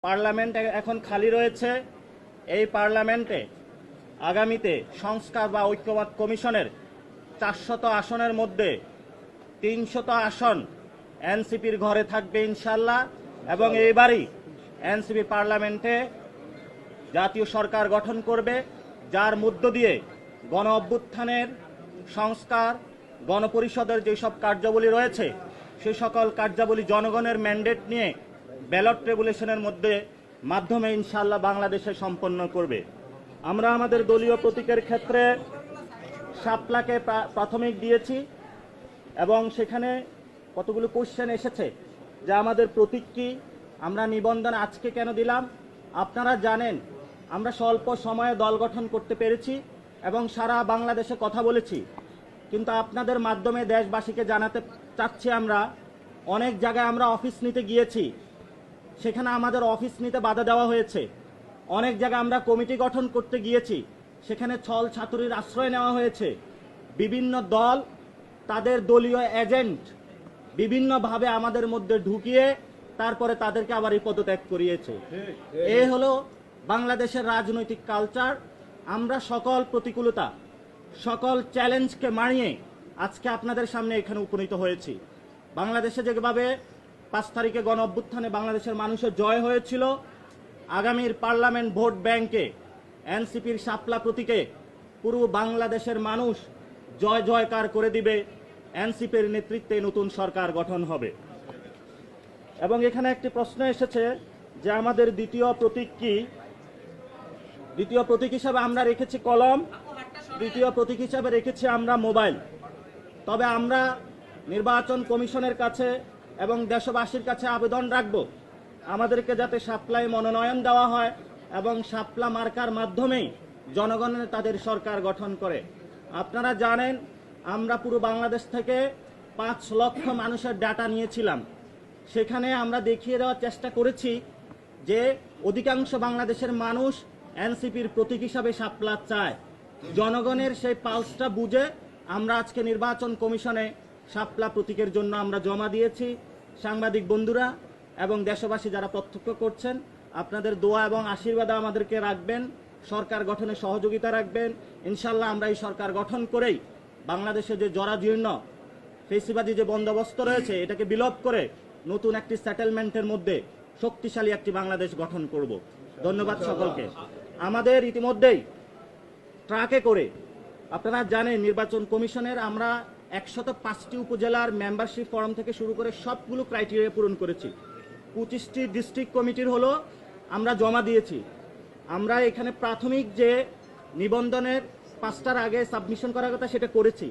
Parliament এখন খালি রয়েছে। এই পার্লামেন্টে আগামীতে সংস্কার বা ঐক্যমত কমিশনের 400 আসনের মধ্যে 300 আসন এনসিপির ঘরে থাকবে ইনশাল্লাহ। এবং এইবারই এনসিপি পার্লামেন্টে জাতীয় সরকার গঠন করবে, যার মধ্য দিয়ে গণ অভ্যুত্থানের সংস্কার, গণপরিষদের যেসব কার্যাবলী রয়েছে সেই সকল কার্যাবলী জনগণের ম্যান্ডেট নিয়ে ব্যালট রেগুলেশনের মাধ্যমে ইনশাল্লাহ বাংলাদেশে সম্পন্ন করবে। আমরা আমাদের দলীয় প্রতীকের ক্ষেত্রে শাপলাকে প্রাথমিক দিয়েছি এবং সেখানে কতগুলো কোশ্চেন এসেছে যে আমাদের প্রতীক কি, আমরা নিবন্ধন আজকে কেন দিলাম। আপনারা জানেন আমরা স্বল্প সময়ে দল গঠন করতে পেরেছি এবং সারা বাংলাদেশে কথা বলেছি, কিন্তু আপনাদের মাধ্যমে দেশবাসীকে জানাতে চাচ্ছি আমরা অনেক জায়গায় আমরা অফিস নিতে গিয়েছি, সেখানে আমাদের অফিস নিতে বাধা দেওয়া হয়েছে। অনেক জায়গায় আমরা কমিটি গঠন করতে গিয়েছি, সেখানে ছল ছাতুরির আশ্রয় নেওয়া হয়েছে। বিভিন্ন দল তাদের দলীয় এজেন্ট বিভিন্নভাবে আমাদের মধ্যে ঢুকিয়ে তারপরে তাদেরকে আবার পদত্যাগ করিয়েছে। এই হলো বাংলাদেশের রাজনৈতিক কালচার। আমরা সকল প্রতিকূলতা, সকল চ্যালেঞ্জকে মানিয়ে আজকে আপনাদের সামনে এখানে উপনীত হয়েছি। বাংলাদেশে যেভাবে 5 তারিখে গণ অভ্যুত্থানে বাংলাদেশের মানুষের জয় হয়েছিল, আগামীর পার্লামেন্ট ভোট ব্যাংকে এনসিপির শাপলা প্রতীকে পুরো বাংলাদেশের মানুষ জয় জয়কার করে দিবে। এনসিপির নেতৃত্বে নতুন সরকার গঠন হবে। এবং এখানে একটি প্রশ্ন এসেছে যে আমাদের দ্বিতীয় প্রতীক কি। দ্বিতীয় প্রতীক হিসাবে আমরা রেখেছি কলম, তৃতীয় প্রতীক হিসাবে রেখেছি আমরা মোবাইল। তবে আমরা নির্বাচন কমিশনের কাছে এবং দেশবাসীর কাছে আবেদন রাখব আমাদেরকে যাতে শাপলায় মনোনয়ন দেওয়া হয় এবং শাপলা মার্কার মাধ্যমেই জনগণের তাদের সরকার গঠন করে। আপনারা জানেন আমরা পুরো বাংলাদেশ থেকে 5 লক্ষ মানুষের ডাটা নিয়েছিলাম। সেখানে আমরা দেখিয়ে দেওয়ার চেষ্টা করেছি যে অধিকাংশ বাংলাদেশের মানুষ এনসিপির প্রতীক হিসাবে শাপলা চায়। জনগণের সেই পালসটা বুঝে আমরা আজকে নির্বাচন কমিশনে শাপলা প্রতীকের জন্য আমরা জমা দিয়েছি। সাংবাদিক বন্ধুরা এবং দেশবাসী যারা প্রত্যক্ষ করছেন, আপনাদের দোয়া এবং আশীর্বাদ আমাদেরকে রাখবেন, সরকার গঠনে সহযোগিতা রাখবেন। ইনশাল্লাহ আমরা এই সরকার গঠন করেই বাংলাদেশে যে জরাজীর্ণ ফেসিবাদী যে বন্দোবস্ত রয়েছে এটাকে বিলোপ করে নতুন একটি সেটেলমেন্টের মধ্যে শক্তিশালী একটি বাংলাদেশ গঠন করব। ধন্যবাদ সকলকে। আমাদের ইতিমধ্যেই ট্রাকে করে আপনারা জানেন নির্বাচন কমিশনের আমরা 105টি উপজেলার মেম্বারশিপ ফর্ম থেকে শুরু করে সবগুলো ক্রাইটেরিয়া পূরণ করেছি। 25টি ডিস্ট্রিক্ট কমিটির হলো আমরা জমা দিয়েছি। আমরা এখানে প্রাথমিক যে নিবন্ধনের 5টার আগে সাবমিশন করার কথা সেটা করেছি।